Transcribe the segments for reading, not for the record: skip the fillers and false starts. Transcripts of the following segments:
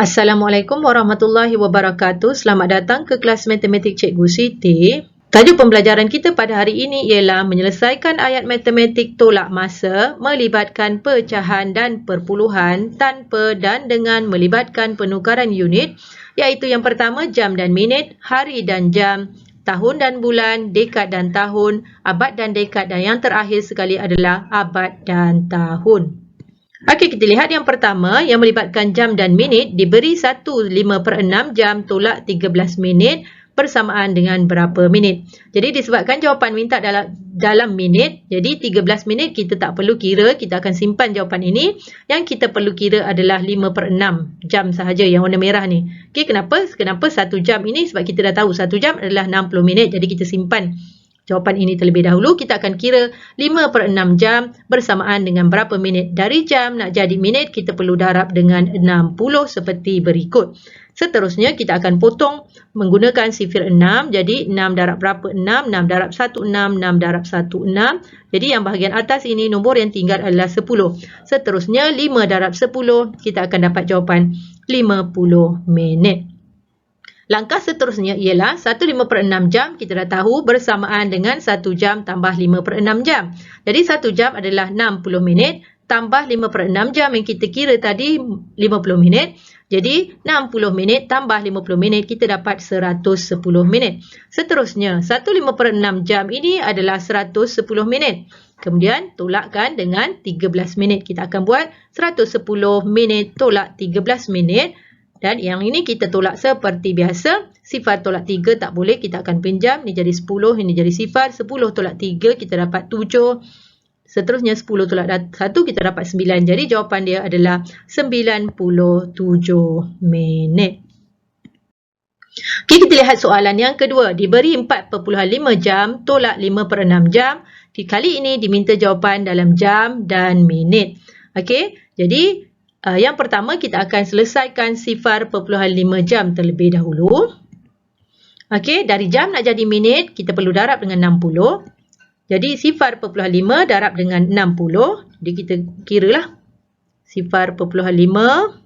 Assalamualaikum warahmatullahi wabarakatuh. Selamat datang ke kelas matematik Cikgu Siti. Tajuk pembelajaran kita pada hari ini ialah menyelesaikan ayat matematik tolak masa melibatkan pecahan dan perpuluhan tanpa dan dengan melibatkan penukaran unit, iaitu yang pertama jam dan minit, hari dan jam, tahun dan bulan, dekad dan tahun, abad dan dekad, dan yang terakhir sekali adalah abad dan tahun. Okey, kita lihat yang pertama yang melibatkan jam dan minit. Diberi 1/5/6 jam tolak 13 minit bersamaan dengan berapa minit. Jadi disebabkan jawapan minta dalam minit, jadi 13 minit kita tak perlu kira, kita akan simpan jawapan ini. Yang kita perlu kira adalah 5/6 jam sahaja yang warna merah ni. Okey, kenapa 1 jam ini? Sebab kita dah tahu 1 jam adalah 60 minit. Jadi kita simpan jawapan ini terlebih dahulu. Kita akan kira 5/6 jam bersamaan dengan berapa minit. Dari jam nak jadi minit, kita perlu darab dengan 60 seperti berikut. Seterusnya, kita akan potong menggunakan sifir 6. Jadi, 6 darab berapa? 6. 6 darab 1, 6. 6 darab 1, 6. Jadi, yang bahagian atas ini, nombor yang tinggal adalah 10. Seterusnya, 5 darab 10, kita akan dapat jawapan 50 minit. Langkah seterusnya ialah 1/5/6 jam kita dah tahu bersamaan dengan 1 jam tambah 5/6 jam. Jadi 1 jam adalah 60 minit tambah 5/6 jam yang kita kira tadi 50 minit. Jadi 60 minit tambah 50 minit kita dapat 110 minit. Seterusnya 1/5/6 jam ini adalah 110 minit. Kemudian tolakkan dengan 13 minit. Kita akan buat 110 minit tolak 13 minit. Dan yang ini kita tolak seperti biasa. Sifar tolak 3 tak boleh, kita akan pinjam. Ini jadi 10, ini jadi sifar. 10 tolak 3 kita dapat 7. Seterusnya 10 tolak 1 kita dapat 9. Jadi jawapan dia adalah 97 minit. Okey, kita lihat soalan yang kedua. Diberi 4/5 jam tolak 5/6 jam. Kali ini diminta jawapan dalam jam dan minit. Okey, jadi yang pertama kita akan selesaikan sifar perpuluhan 5 jam terlebih dahulu. Okey, dari jam nak jadi minit, kita perlu darab dengan 60. Jadi sifar perpuluhan 5 darab dengan 60. Jadi kita kiralah sifar perpuluhan 5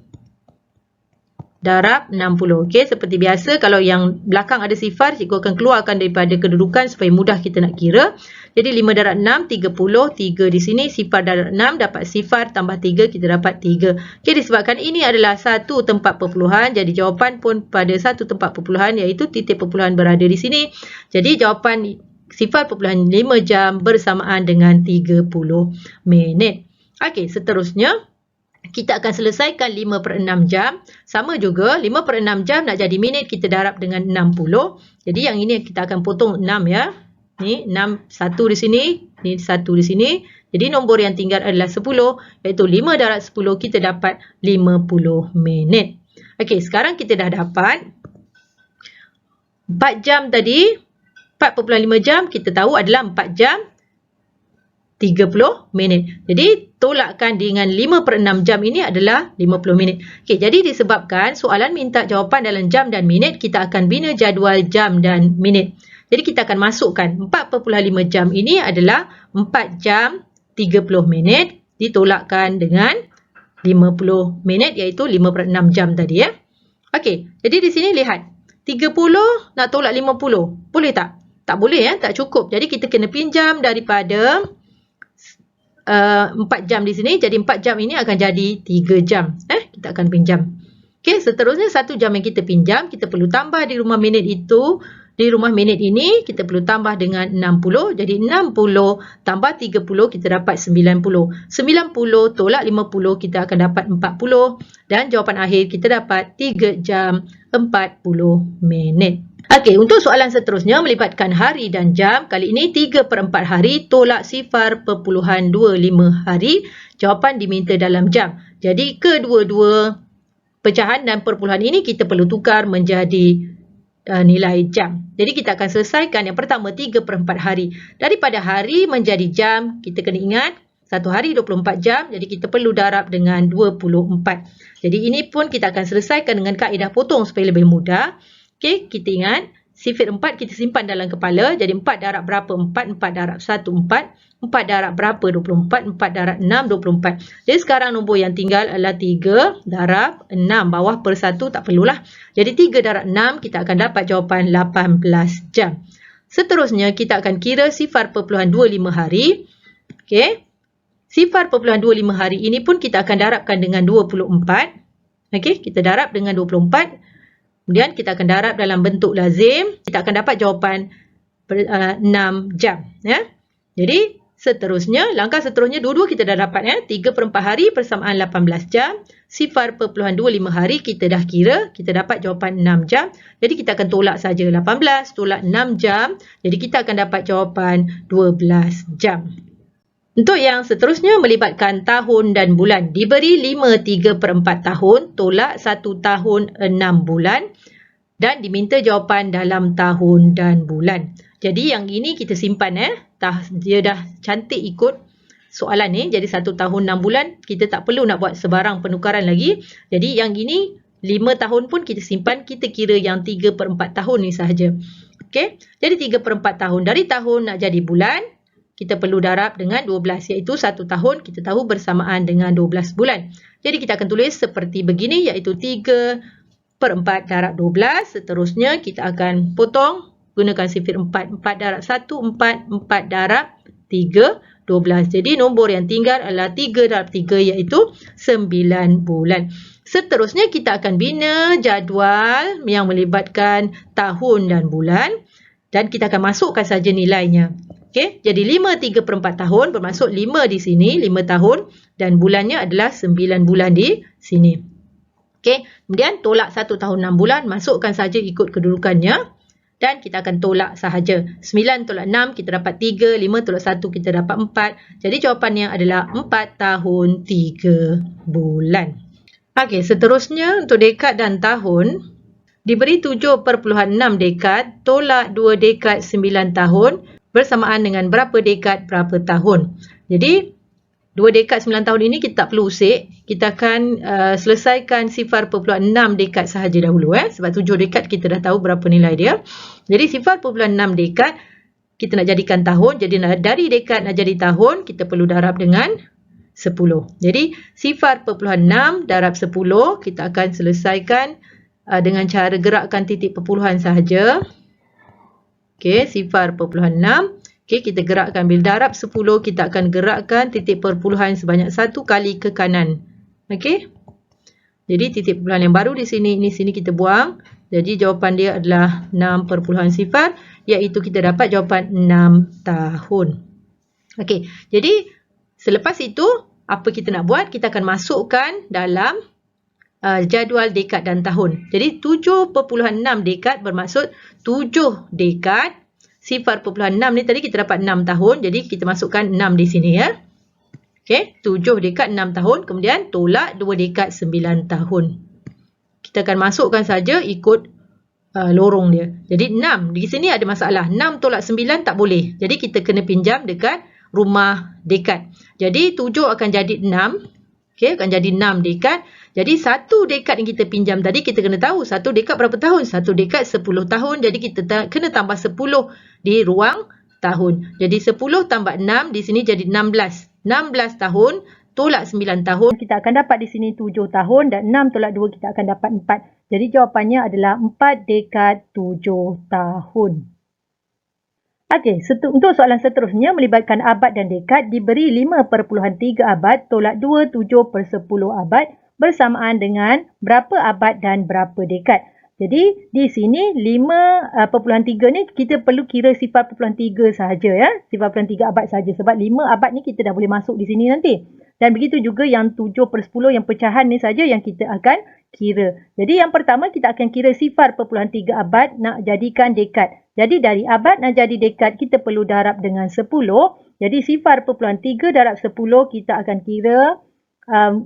darab 60. Okey, seperti biasa kalau yang belakang ada sifar, cikgu akan keluarkan daripada kedudukan supaya mudah kita nak kira. Jadi 5 darab 6, 30. 3 di sini, sifar darab 6, dapat sifar, tambah 3, kita dapat 3. Okey, disebabkan ini adalah satu tempat perpuluhan, jadi jawapan pun pada satu tempat perpuluhan, iaitu titik perpuluhan berada di sini. Jadi jawapan sifar perpuluhan 5 jam bersamaan dengan 30 minit. Okey, seterusnya kita akan selesaikan 5/6 jam. Sama juga, 5/6 jam nak jadi minit, kita darab dengan 60. Jadi yang ini kita akan potong 6 ya. Ni 6, 1 di sini, ni 1 di sini. Jadi nombor yang tinggal adalah 10, iaitu 5 darab 10, kita dapat 50 minit. Okey, sekarang kita dah dapat 4 jam tadi. 4/5 jam kita tahu adalah 4 jam 30 minit. Jadi tolakkan dengan 5/6 jam ini adalah 50 minit. Okey, jadi disebabkan soalan minta jawapan dalam jam dan minit, kita akan bina jadual jam dan minit. Jadi kita akan masukkan 4/5 jam ini adalah 4 jam 30 minit ditolakkan dengan 50 minit, iaitu 5/6 jam tadi ya. Okey, jadi di sini lihat 30 nak tolak 50. Boleh tak? Tak boleh ya, tak cukup. Jadi kita kena pinjam daripada 4 jam di sini. Jadi 4 jam ini akan jadi 3 jam. Kita akan pinjam. Okey, seterusnya 1 jam yang kita pinjam, kita perlu tambah di rumah minit itu. Di rumah minit ini, kita perlu tambah dengan 60. Jadi 60 tambah 30, kita dapat 90. 90 tolak 50, kita akan dapat 40. Dan jawapan akhir kita dapat 3 jam 40 minit. Okey, untuk soalan seterusnya melibatkan hari dan jam. Kali ini 3/4 hari tolak sifar perpuluhan 25 hari. Jawapan diminta dalam jam. Jadi kedua-dua pecahan dan perpuluhan ini kita perlu tukar menjadi nilai jam. Jadi kita akan selesaikan yang pertama 3/4 hari. Daripada hari menjadi jam, kita kena ingat 1 hari 24 jam. Jadi kita perlu darab dengan 24. Jadi ini pun kita akan selesaikan dengan kaedah potong supaya lebih mudah. Okey, kita ingat sifir 4 kita simpan dalam kepala. Jadi 4 darab berapa? 4 darab 1, 4 darab berapa? 24, 4 darab 6, 24. Jadi sekarang nombor yang tinggal adalah 3 darab 6. Bawah per 1 tak perlulah. Jadi 3 darab 6 kita akan dapat jawapan 18 jam. Seterusnya kita akan kira 0.25 hari. Okey. 0.25 hari ini pun kita akan darabkan dengan 24. Okey, kita darab dengan 24. Kemudian kita akan darab dalam bentuk lazim. Kita akan dapat jawapan 6 jam. Ya. Jadi seterusnya, langkah seterusnya dua-dua kita dah dapat. Ya. 3/4 hari persamaan 18 jam. 0.25 hari kita dah kira. Kita dapat jawapan 6 jam. Jadi kita akan tolak saja 18, tolak 6 jam. Jadi kita akan dapat jawapan 12 jam. Untuk yang seterusnya melibatkan tahun dan bulan. Diberi 5 3/4 tahun, tolak 1 tahun 6 bulan dan diminta jawapan dalam tahun dan bulan. Jadi yang ini kita simpan dia dah cantik ikut soalan ni. Jadi 1 tahun 6 bulan kita tak perlu nak buat sebarang penukaran lagi. Jadi yang ini 5 tahun pun kita simpan, kita kira yang 3/4 tahun ni sahaja. Okey. Jadi 3/4 tahun dari tahun nak jadi bulan. Kita perlu darab dengan 12 iaitu 1 tahun kita tahu bersamaan dengan 12 bulan. Jadi kita akan tulis seperti begini iaitu 3/4 darab 12. Seterusnya kita akan potong gunakan sifir 4. 4 darab 1, 4. 4 darab 3, 12. Jadi nombor yang tinggal adalah 3 darab 3 iaitu 9 bulan. Seterusnya kita akan bina jadual yang melibatkan tahun dan bulan. Dan kita akan masukkan saja nilainya. Okay, jadi 5 3/4 tahun bermaksud 5 di sini, 5 tahun dan bulannya adalah 9 bulan di sini. Okay, kemudian tolak 1 tahun 6 bulan, masukkan saja ikut kedudukannya dan kita akan tolak sahaja. 9 tolak 6 kita dapat 3, 5 tolak 1 kita dapat 4. Jadi jawapannya adalah 4 tahun 3 bulan. Okay, seterusnya untuk dekad dan tahun. Diberi 7/6 dekad, tolak 2 dekad 9 tahun. Bersamaan dengan berapa dekad, berapa tahun. Jadi, 2 dekad 9 tahun ini kita tak perlu usik. Kita akan selesaikan 0.6 dekad sahaja dahulu. Sebab 7 dekad kita dah tahu berapa nilai dia. Jadi, 0.6 dekad kita nak jadikan tahun. Jadi, dari dekad nak jadi tahun, kita perlu darab dengan 10. Jadi, 0.6 darab 10 kita akan selesaikan dengan cara gerakkan titik perpuluhan sahaja. Okey, 0.6. Okey, kita gerakkan. Bila darab 10, kita akan gerakkan titik perpuluhan sebanyak 1 kali ke kanan. Okey. Jadi, titik perpuluhan yang baru di sini kita buang. Jadi, jawapan dia adalah 6.0, iaitu kita dapat jawapan 6 tahun. Okey, jadi selepas itu, apa kita nak buat? Kita akan masukkan dalam jadual dekad dan tahun. Jadi 7.6 dekad bermaksud 7 dekad. 0.6 ni tadi kita dapat 6 tahun. Jadi kita masukkan 6 di sini ya. Okey, 7 dekad 6 tahun. Kemudian tolak 2 dekad 9 tahun. Kita akan masukkan saja ikut lorong dia. Jadi 6 di sini ada masalah. 6 tolak 9 tak boleh. Jadi kita kena pinjam dekat rumah dekad. Jadi 7 akan jadi 6. Okey, akan jadi 6 dekad. Jadi 1 dekad yang kita pinjam tadi kita kena tahu 1 dekad berapa tahun? 1 dekad 10 tahun. Jadi kita kena tambah 10 di ruang tahun. Jadi 10 tambah 6 di sini jadi 16. 16 tahun tolak 9 tahun. Kita akan dapat di sini 7 tahun dan 6 tolak 2 kita akan dapat 4. Jadi jawapannya adalah 4 dekad 7 tahun. Okey, untuk soalan seterusnya melibatkan abad dan dekad diberi 5/3 abad tolak 2 7/10 abad bersamaan dengan berapa abad dan berapa dekad. Jadi di sini 5/3 ni kita perlu kira 0.3 sahaja ya, 0.3 abad sahaja sebab 5 abad ni kita dah boleh masuk di sini nanti. Dan begitu juga yang 7/10 yang pecahan ni saja yang kita akan kira. Jadi yang pertama kita akan kira 0.3 abad nak jadikan dekad. Jadi dari abad nak jadi dekad kita perlu darab dengan 10. Jadi 0.3 darab 10 kita akan kira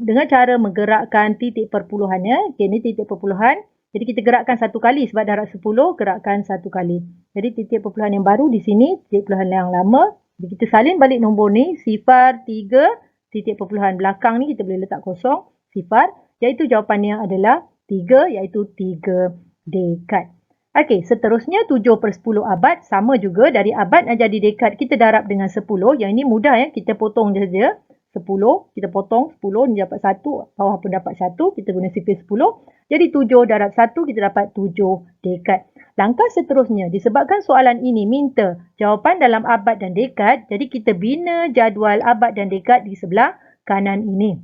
dengan cara menggerakkan titik perpuluhannya. Okey, ni titik perpuluhan. Jadi kita gerakkan 1 kali sebab darab 10 gerakkan 1 kali. Jadi titik perpuluhan yang baru di sini, titik perpuluhan yang lama. Jadi kita salin balik nombor ni 0.3 titik perpuluhan belakang ni kita boleh letak kosong 0 iaitu jawapannya adalah 3 iaitu 3 dekad. Okey, seterusnya 7/10 abad sama juga dari abad nak jadi dekad kita darab dengan 10. Yang ini mudah ya, kita potong saja. 10, kita potong 10 ni dapat 1, bawah pun dapat 1, kita guna sifar 10. Jadi 7 darab 1 kita dapat 7 dekad. Langkah seterusnya, disebabkan soalan ini minta jawapan dalam abad dan dekad, jadi kita bina jadual abad dan dekad di sebelah kanan ini.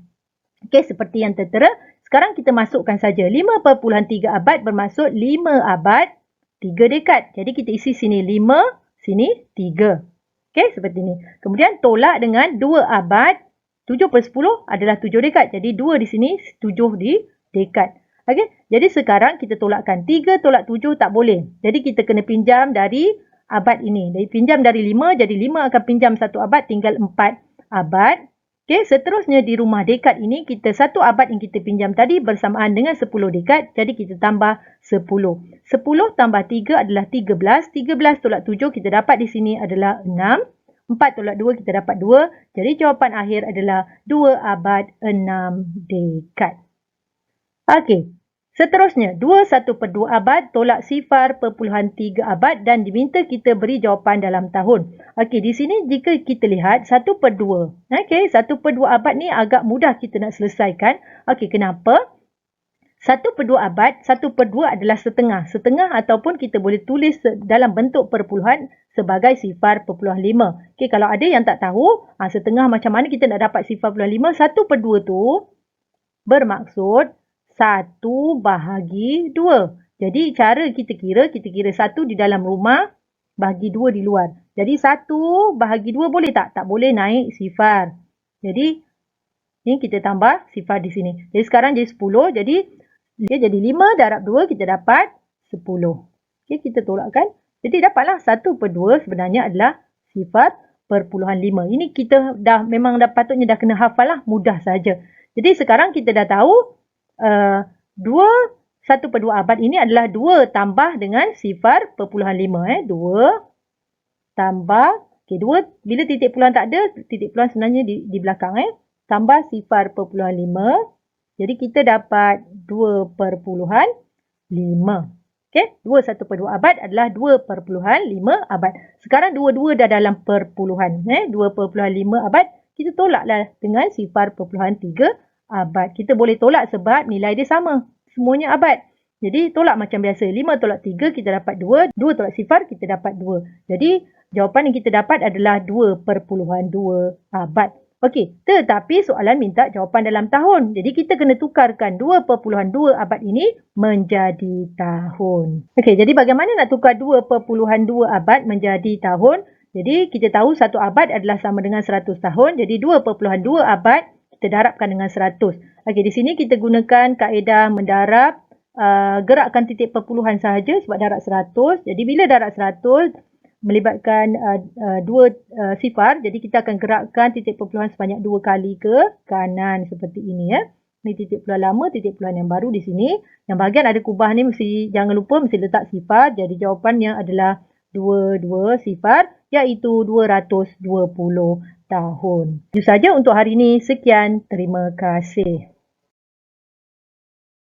Okey, seperti yang tertera. Sekarang kita masukkan saja 5/3 abad bermaksud 5 abad, 3 dekad. Jadi kita isi sini 5, sini 3. Okey, seperti ini. Kemudian tolak dengan 2 abad, 7/10 adalah 7 dekad. Jadi 2 di sini, 7 di dekad. Okey, jadi sekarang kita tolakkan. 3 tolak 7 tak boleh. Jadi kita kena pinjam dari abad ini. Jadi pinjam dari 5, jadi 5 akan pinjam 1 abad, tinggal 4 abad. Okey, seterusnya di rumah dekad ini, kita 1 abad yang kita pinjam tadi bersamaan dengan 10 dekad. Jadi kita tambah 10. 10 tambah 3 adalah 13. 13 tolak 7 kita dapat di sini adalah 6. 4 tolak 2 kita dapat 2. Jadi jawapan akhir adalah 2 abad 6 dekad. Okey. Seterusnya, 21/2 abad tolak 0.3 abad dan diminta kita beri jawapan dalam tahun. Okey, di sini jika kita lihat 1/2. Okey, 1/2 abad ni agak mudah kita nak selesaikan. Okey, kenapa? 1/2 abad, 1/2 adalah setengah. Setengah ataupun kita boleh tulis dalam bentuk perpuluhan sebagai 0.5. Okey, kalau ada yang tak tahu, setengah macam mana kita nak dapat 0.5? 1/2 tu bermaksud 1/2. Jadi cara kita kira 1 di dalam rumah, bagi 2 di luar. Jadi 1/2 boleh tak? Tak boleh naik sifar. Jadi ni kita tambah sifar di sini. Jadi sekarang jadi 10. Jadi dia jadi 5 darab 2 kita dapat 10. Okey, kita tolakkan. Jadi dapatlah 1/2 sebenarnya adalah 0.5. Ini kita patutnya dah kena hafal lah, mudah saja. Jadi sekarang kita dah tahu 1/2 abad ini adalah 2 tambah dengan 0.5. 2 tambah, okay, 2 bila titik puluhan tak ada, titik puluhan sebenarnya di belakang. Tambah 0.5. Jadi kita dapat 2/5. Okay, 1/2 abad adalah 2/5 abad. Sekarang 2 dah dalam perpuluhan. 2/5 abad, kita tolaklah dengan 0.3 abad. Kita boleh tolak sebab nilai dia sama. Semuanya abad. Jadi tolak macam biasa. 5 tolak 3 kita dapat 2. 2 tolak 0 kita dapat 2. Jadi jawapan yang kita dapat adalah 2/2 abad. Okey, tetapi soalan minta jawapan dalam tahun. Jadi kita kena tukarkan 2/2 abad ini menjadi tahun. Okey, jadi bagaimana nak tukar 2/2 abad menjadi tahun? Jadi kita tahu 1 abad adalah sama dengan 100 tahun. Jadi 2/2 abad kita darabkan dengan 100. Okey, di sini kita gunakan kaedah mendarab, gerakkan titik perpuluhan sahaja sebab darab 100. Jadi bila darab 100 melibatkan 2 sifar, jadi kita akan gerakkan titik perpuluhan sebanyak 2 kali ke kanan seperti ini ya. Ini titik perpuluhan lama, titik perpuluhan yang baru di sini. Yang bahagian ada kubah ni jangan lupa mesti letak sifar. Jadi jawapannya adalah 2 sifar, iaitu 220 tahun. Itu saja untuk hari ini. Sekian. Terima kasih.